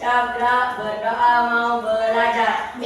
Berdoa mau belajar.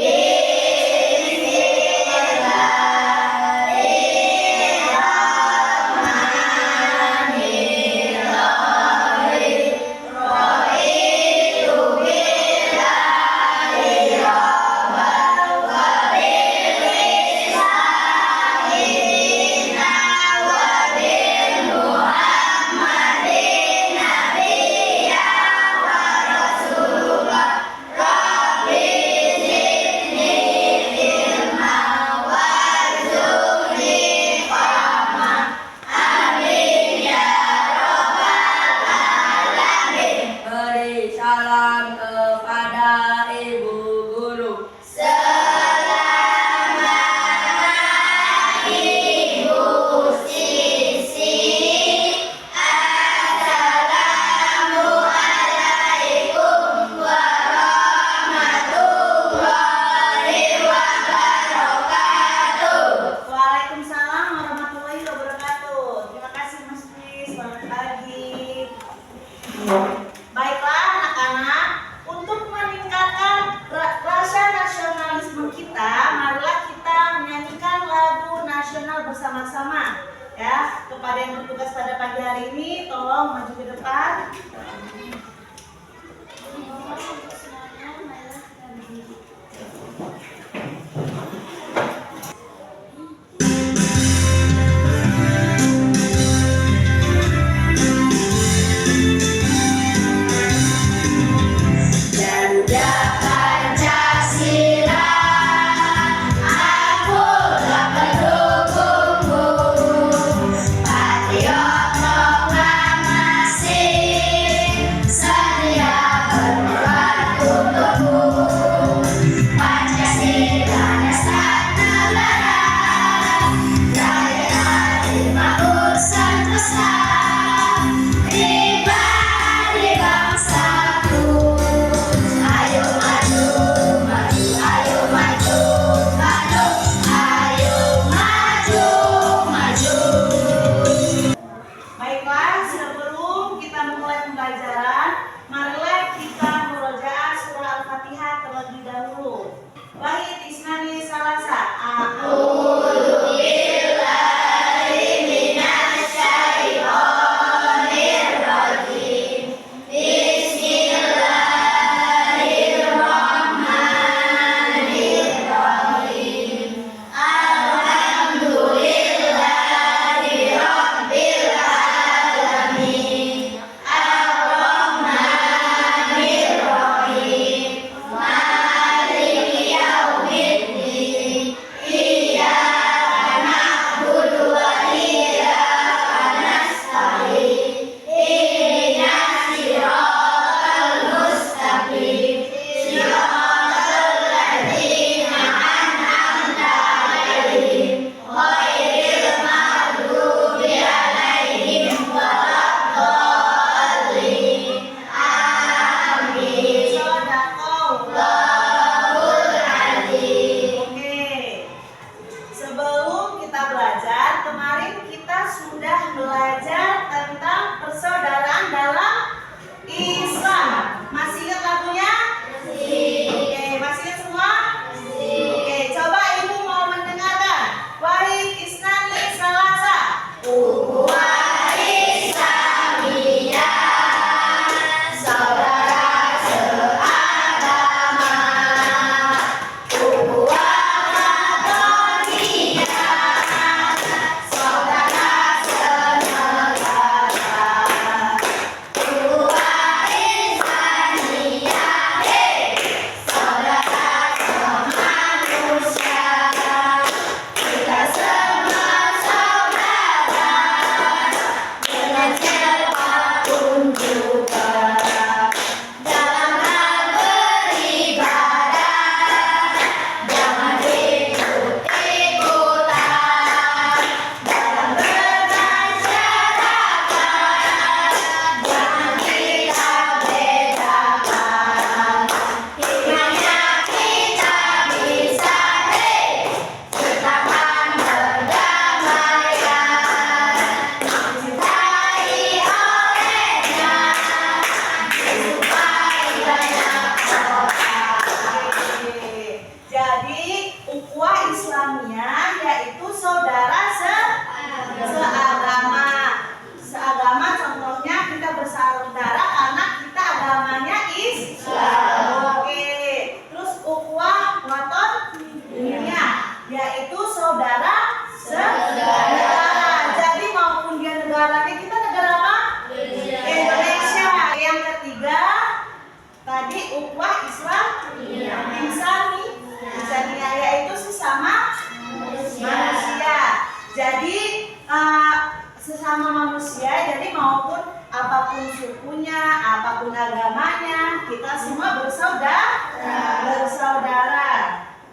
manusia, jadi maupun apapun sukunya, apapun agamanya, kita semua bersaudara.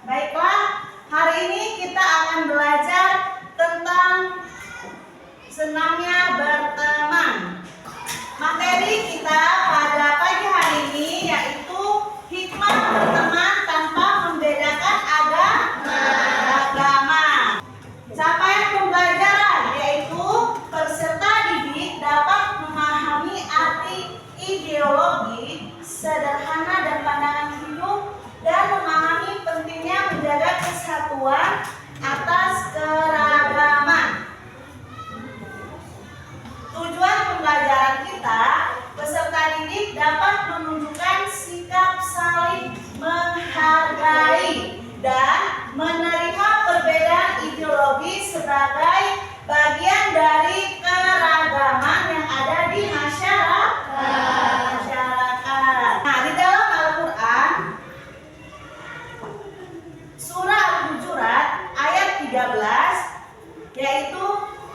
Baiklah, hari ini kita akan belajar tentang senangnya berteman. Materi kita pada pagi hari ini yaitu hikmah berteman tanpa membedakan agama. Capaian pembelajaran yaitu peserta didik dapat memahami arti ideologi sederhana dan pandangan hidup dan memahami pentingnya menjaga kesatuan atas keragaman. Tujuan pembelajaran kita, peserta didik dapat menunjukkan sikap saling menghargai dan menerima perbedaan ideologi sebagai bagian dari keragaman yang ada di masyarakat. Nah, di dalam Al-Quran, surah Al-Hujurat ayat 13, yaitu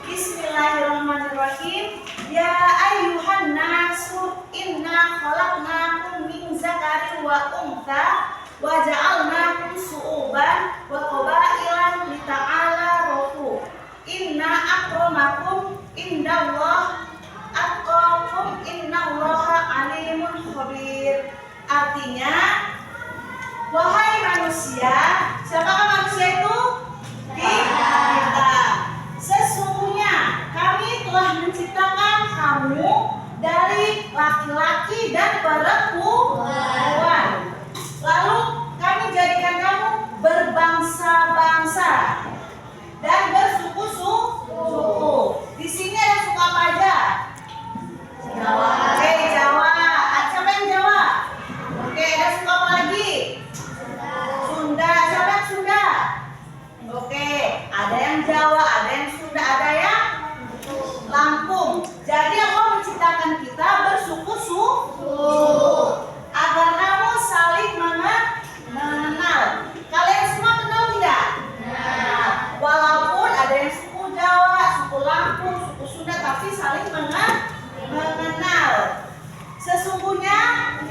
Bismillahirrahmanirrahim. Ya ayyuhan nasu inna khalaqnakum min zakarin wa untha wa ja'alnakum su'uban wa qabailan lita'arafu. Inna akramakum indallah atqakum innallaha alimun khabir. Artinya, wahai manusia, siapakah manusia itu? Kita. Sesungguhnya kami telah menciptakan kamu dari laki-laki dan perempuan. Lalu kami jadikan kamu berbangsa-bangsa dan bersuku-suku. Di sini ada suku apa aja? Jawa. Oke, Jawa. Siapa yang Jawa? Oke, ada suku apa lagi? Sunda. Siapa yang Sunda? Oke, ada yang Jawa, ada yang Sunda, ada yang Lampung. Jadi Allah menciptakan kita bersuku-suku agar kamu saling mengenal. Kalian semua kenal tidak? Walaupun ada yang suku Jawa, suku Lampung, suku Sunda, tapi saling mengenal. Sesungguhnya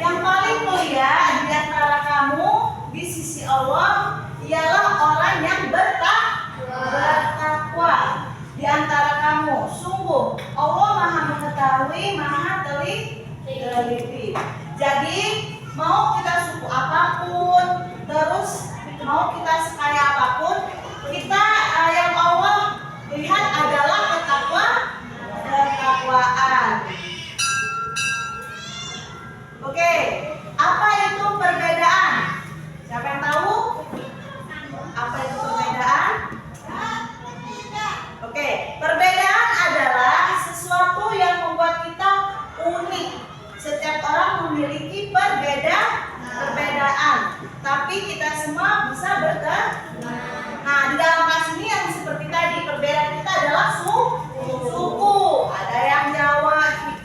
yang paling mulia di antara kamu di sisi Allah ialah orang yang bertakwa di antara kamu. Sungguh Allah Maha mengetahui, Maha teliti. Jadi mau kita suku apapun, terus mau kita sekaya apapun, kita yang Allah lihat adalah ketakwaan. Oke, apa itu perbedaan? Siapa yang tahu? Apa itu perbedaan? Oke, perbedaan adalah sesuatu yang membuat kita unik. Setiap orang memiliki perbedaan, tapi kita semua bisa berteman. Nah, di dalam kelas ini yang seperti tadi, perbedaan kita adalah suku. Ada yang Jawa,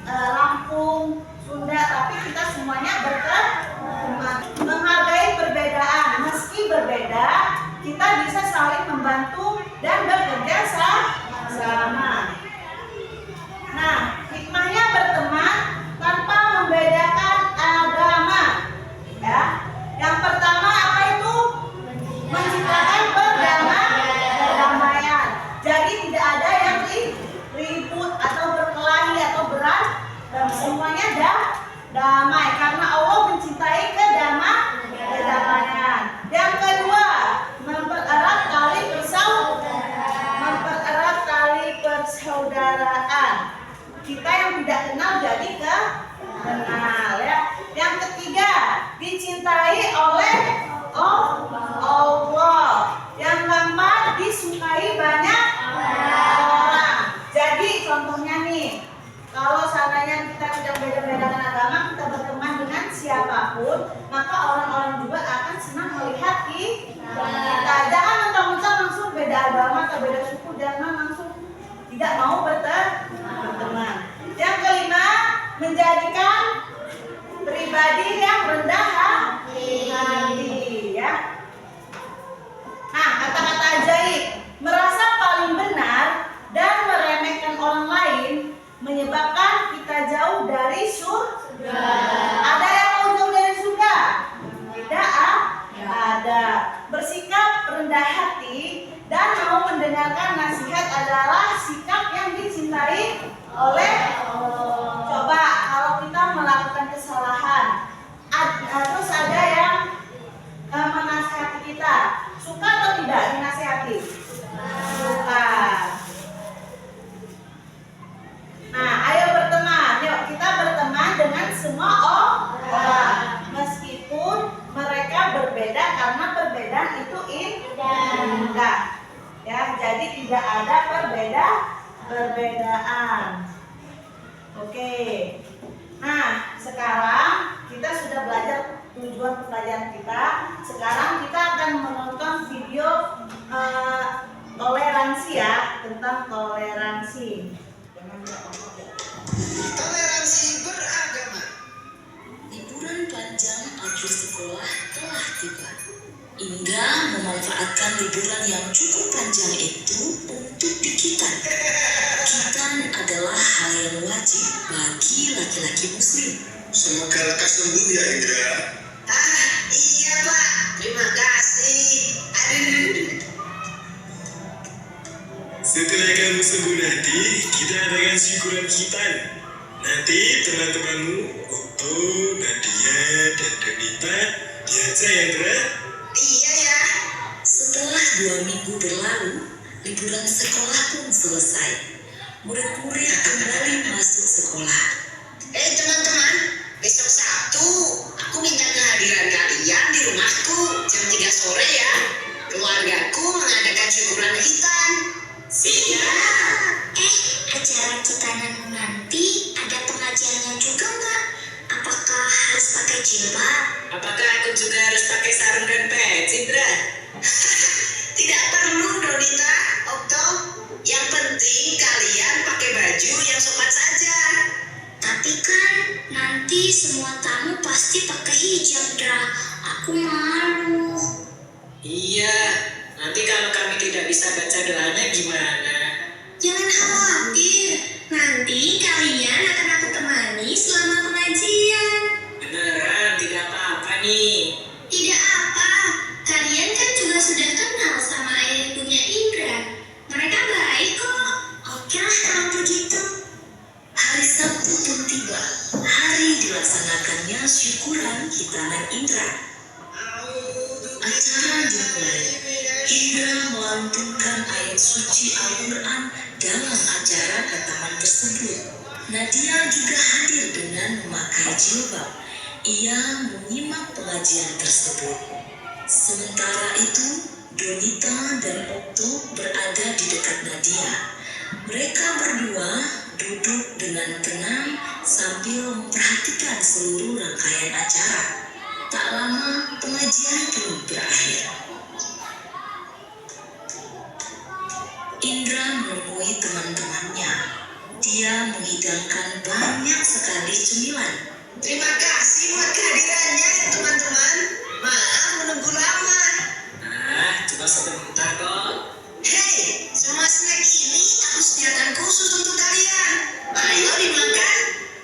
Lampung, Sunda, tapi kita semuanya berteman. Menghargai perbedaan, meski berbeda, kita bisa saling membantu dan bekerja sama. Nah, hikmahnya berteman tanpa membedakan agama. Ya, yang pertama apa itu? Menciptakan perdamaian. Jadi tidak ada yang ribut atau berkelahi atau berantem. Semuanya damai karena Allah mencintai kedamaian. Yang kedua, mempererat tali persaudaraan. Kita yang tidak kenal jadi kenal, ya. Yang ketiga, dicintai oleh Allah. Yang keempat, disukai banyak orang. Jadi contohnya nih, kalau seandainya kita tidak beda-bedakan agama, kita berteman dengan siapapun, maka orang-orang juga akan senang melihat kita. Jangan mentang-mentang langsung beda agama atau beda suku, jangan langsung tidak mau berteman. Yang kelima, menjadikan pribadi yang rendah hati, ya. Nah, kata-kata ajaib, merasa paling benar dan meremehkan orang lain mendengarkan nasihat adalah sikap yang dicintai oleh Allah. Coba kalau kita melakukan kesalahan, terus ada yang menasihati kita, suka atau tidak dinasihati? Suka. Nah, ayo berteman. Yuk kita berteman dengan semua orang, meskipun mereka berbeda, karena perbedaan itu indah. Ya, jadi tidak ada perbedaan. Oke. Nah, sekarang kita sudah belajar tujuan pelajaran kita. Sekarang kita akan menonton video toleransi ya, tentang toleransi. Toleransi beragama. Liburan panjang akhir sekolah telah tiba. Indra memanfaatkan liburan yang cukup panjang itu untuk dikitan. Kitan adalah hal yang wajib bagi laki-laki muslim. Semoga lekas sembuh ya Indra. Iya Pak, terima kasih. Aduh. Setelah kamu sembuh nanti, kita adakan syukuran kitan. Nanti teman-temanmu, Otto, Nadia, dan Donita, diajak ya Indra. Iya ya. Setelah 2 minggu berlalu, liburan sekolah pun selesai. Murid-murid kembali masuk sekolah. Teman-teman, besok Sabtu aku minta kehadiran kalian di rumahku jam 3 sore ya. Keluargaku mengadakan syukuran hitan. Siap. Acara kitanan nanti ada pengajiannya juga nggak? Apakah harus pakai jilbab? Apakah aku juga harus pakai sarung dan peci, Indra? Tidak perlu, Donita, Okto. Yang penting kalian pakai baju yang sopan saja. Tapi kan nanti semua tamu pasti pakai hijab, Dra. Aku malu. Iya, nanti kalau kami tidak bisa baca doanya gimana? Jangan khawatir, nanti kalian akan aku temani selama pengajian. Beneran, tidak apa-apa nih. Tidak apa, kalian kan juga sudah kenal sama ayah ibunya Indra. Mereka baik kok. Oke lah kalau begitu. Hari Sabtu pun tiba. Hari dilaksanakannya syukuran hitanan Indra. Acara dimulai. Indra melantunkan ayat suci Al-Quran dalam acara khataman tersebut. Nadia juga hadir dengan memakai jilbab. Ia menyimak pengajian tersebut. Sementara itu, Donita dan Okto berada di dekat Nadia. Mereka berdua duduk dengan tenang sambil memperhatikan seluruh rangkaian acara. Tak lama, pengajian pun berakhir. Indra menemui teman-temannya. Dia menghidangkan banyak sekali cemilan. Terima kasih buat kehadirannya ya teman-teman. Maaf menunggu lama. Cuma sebentar kok. Hei, semua snack ini aku sediakan khusus untuk kalian. Ayo dimakan.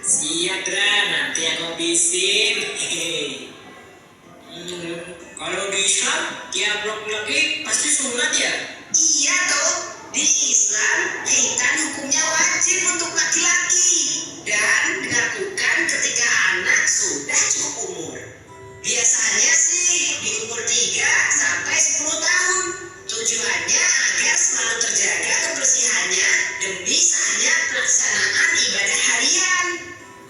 Siap, Dra. Nanti aku habisin. Kalau di Islam, tiap laki-laki pasti sunat ya? Iya toh. Di Islam, khitan hukumnya wajib untuk laki-laki dan dilakukan ketika anak sudah cukup umur. Biasanya sih di umur 3 sampai 10 tahun. Tujuannya agar selalu terjaga kebersihannya demi sahnya pelaksanaan ibadah harian.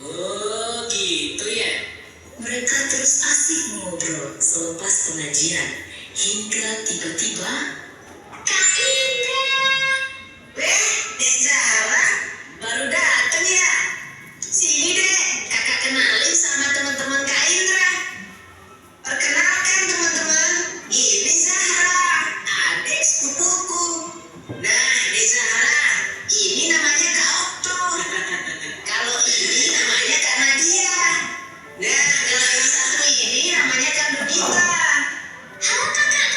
Oh gitu ya. Mereka terus asik ngobrol selepas pengajian hingga tiba-tiba Kak Indra. Dek Zahra baru datang ya. Sini deh, kakak kenalin sama teman-teman Kak Indra. Perkenalkan teman-teman, ini Zahra, adik sepupuku. Nah, Dek Zahra, ini namanya Kak Okto. Kalau ini namanya Kak Nadia. Nah, kalau yang satu ini namanya Kak Donita. Halo kakak.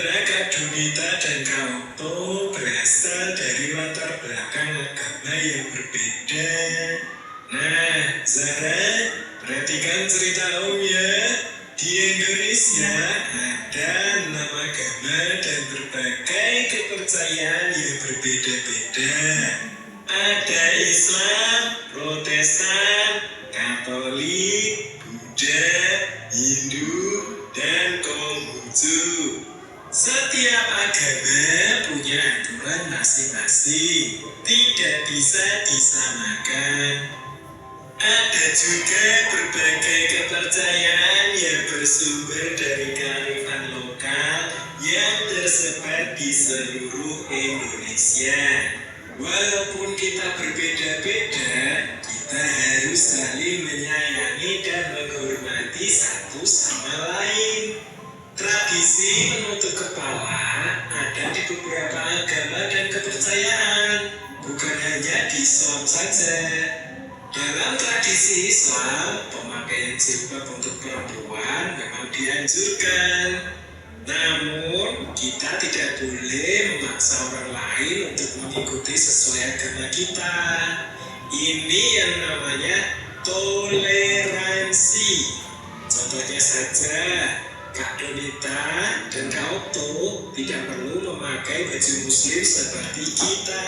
Karena Kak Donita dan Kak Okto berasal dari latar belakang agama yang berbeda. Nah, Zara, perhatikan cerita Om ya. Di Indonesia ada 6 agama dan berbagai kepercayaan yang berbeda-beda. Ada Islam, Protestan, Katolik, Buddha, Hindu, dan Konghucu. Setiap agama punya aturan masing-masing, tidak bisa disamakan. Ada juga berbagai kepercayaan yang bersumber dari kearifan lokal yang tersebar di seluruh Indonesia. Walaupun kita berbeda-beda, kita harus saling menyayangi dan menghormati satu sama lain. Tradisi menutup kepala ada di beberapa agama dan kepercayaan, bukan hanya di Islam saja. Dalam tradisi Islam, pemakaian jilbab untuk perempuan memang dianjurkan. Namun, kita tidak boleh memaksa orang lain untuk mengikuti sesuai agama kita. Ini yang namanya toleransi. Contohnya saja, Kak Donita dan Kak Okto tidak perlu memakai baju muslim seperti kita.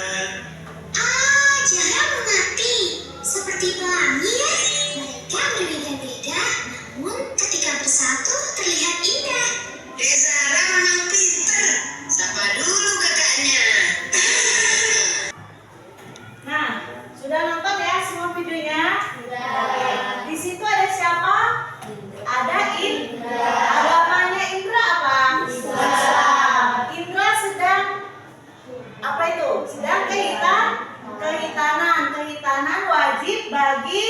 Zara mengerti. Seperti pelangi ya, mereka berbeda-beda, namun ketika bersatu terlihat indah. Zara memang pinter. Sapa dulu kakaknya. Nah, sudah nonton ya semua videonya? Oke. Di situ ada siapa? Ada Indra. Agamanya Indra apa? Islam. Indra sedang apa itu? Sedang kehitanan wajib bagi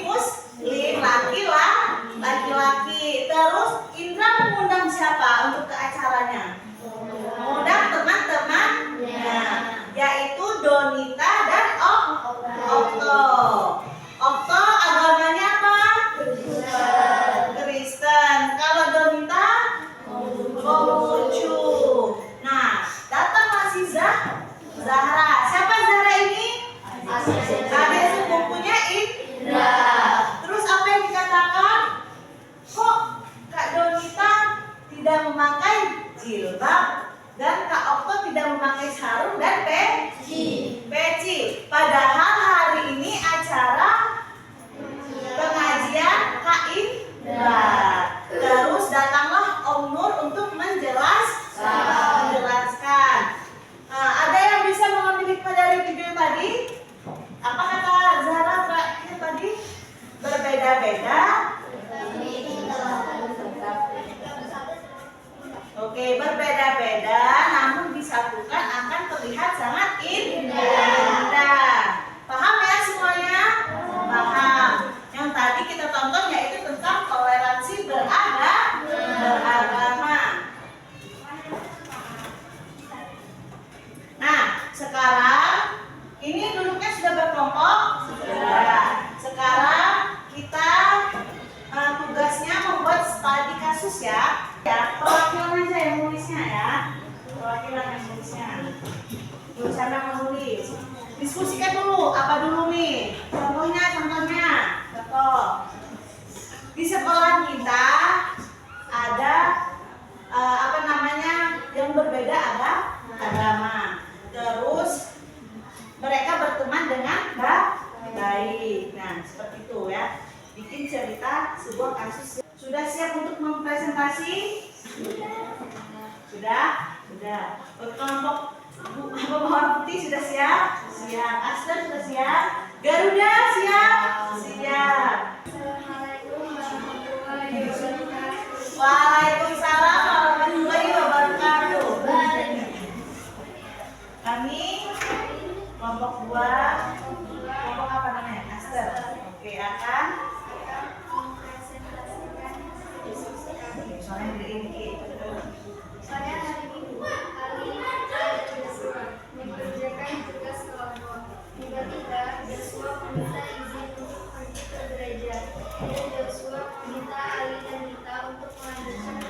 muslim laki-laki. Terus Indra mengundang siapa untuk ke acaranya? Mengundang teman-temannya, yaitu Donita dan Okto. Okto agamanya apa? Kristen. Kalau Donita Konghucu. Nah, datanglah si Zahra. Siapa Zahra ini? Adik sepupunya Indra. Terus apa yang dikatakan? Kok Kak Donita tidak memakai jilbab dan Kak Okto tidak memakai sarung dan peci? Padahal hari ini acara pengajian Kak Indra. Terus datanglah Om Nur untuk menjelaskan. Ada yang bisa mengambil hikmah dari video tadi? Apa kata Zahra terakhir tadi? Berbeda-beda. Oke, berbeda-beda namun disatukan akan terlihat sangat indah. Paham ya semuanya? Paham. Yang tadi kita tonton yaitu tentang toleransi beragama. Nah, sekarang ini duduknya sudah berkelompok? Sudah. Sekarang kita tugasnya membuat studi kasus ya. Perwakilan aja yang nulisnya ya. Perwakilan yang nulisnya. Siapa yang menulis? Diskusikan dulu, apa dulu nih? Contohnya. Contoh. Di sekolah kita ada yang berbeda agama. Terus mereka berteman dengan baik. Nah, seperti itu ya. Bikin cerita sebuah kasus. Sudah siap untuk mempresentasi? Sudah. Kelompok warna putih sudah siap? Siap. Aster sudah siap? Garuda siap. Waalaikumsalam warahmatullahi wabarakatuh. Kami kelompok 2, kelompok apa namanya? Aster. Oke, akan soalnya ini. Pada hari Minggu, Ali mengerjakan tugas kelompok. Tiba-tiba Joshua meminta izin untuk pergi ke gereja. Dan Joshua meminta Ali dan Nita untuk melanjutkan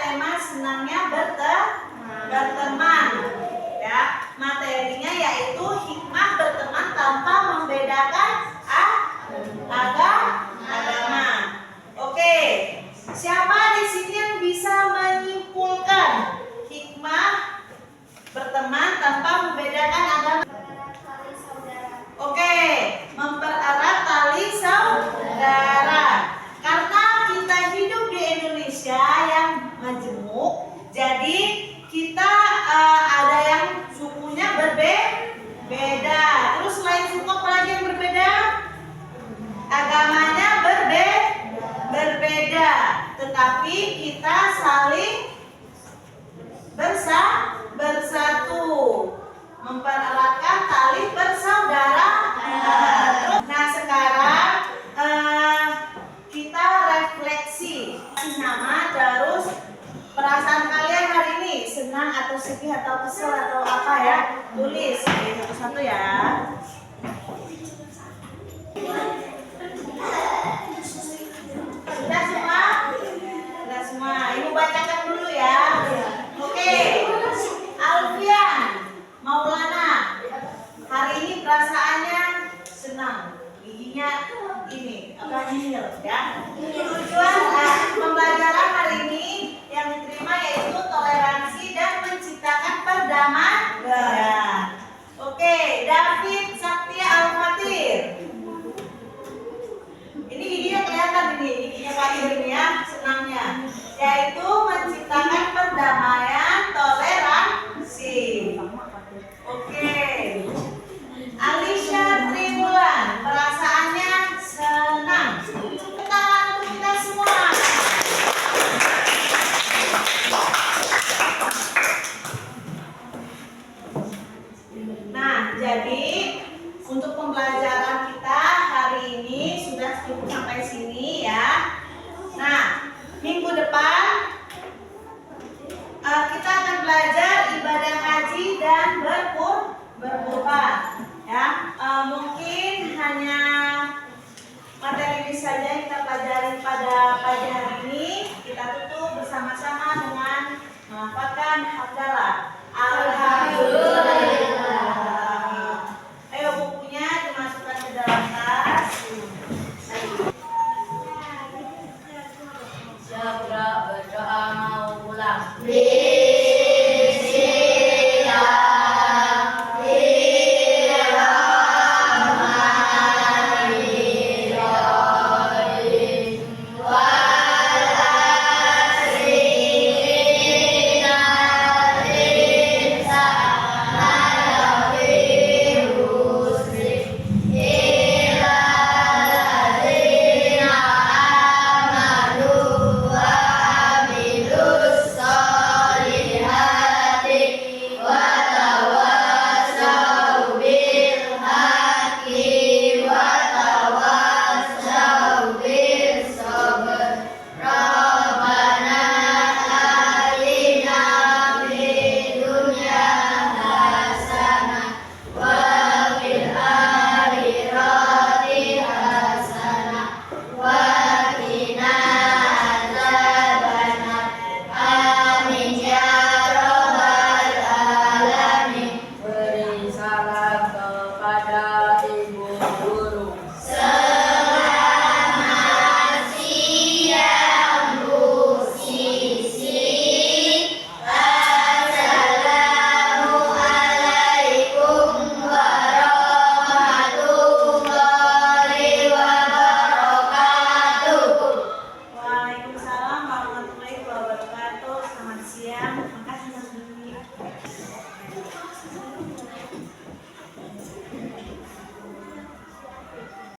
tema senangnya berteman. Ya, materinya yaitu hikmah berteman tanpa membedakan agama. Oke, siapa di sini yang bisa menyimpulkan hikmah berteman tanpa membedakan agama? Oke, mempererat tali saudara. Karena kita hidup di Indonesia yang majemuk, jadi kita ada yang sukunya berbeda. Terus selain suku apa lagi yang berbeda? Agamanya berbeda. Tetapi kita saling bersatu, mempereratkan tali persaudaraan. Nah, sekarang kita refleksi nama, terus perasaan kalian hari ini senang atau sedih atau kesel atau apa ya, tulis satu-satu ya. Sudah semua? Sudah semua. Ibu bacakan dulu ya. Oke. Alfian Maulana, hari ini perasaannya senang, giginya ini apa nyil ya. Tujuan pembelajaran hari ini yang diterima yaitu toleransi dan menciptakan perdamaian. Oke, David Saktia Al-Fatir. Ini giginya kelihatan ini, giginya Fatir ini ya, senangnya. Yaitu menciptakan perdamaian, toleransi. Oke. Alisha Tribulan, perasaannya senang. Tangan untuk kita semua. Nah, jadi untuk pembelajaran kita hari ini sudah cukup sampai sini ya. Nah, minggu depan kita akan belajar ibadah haji dan berkurban.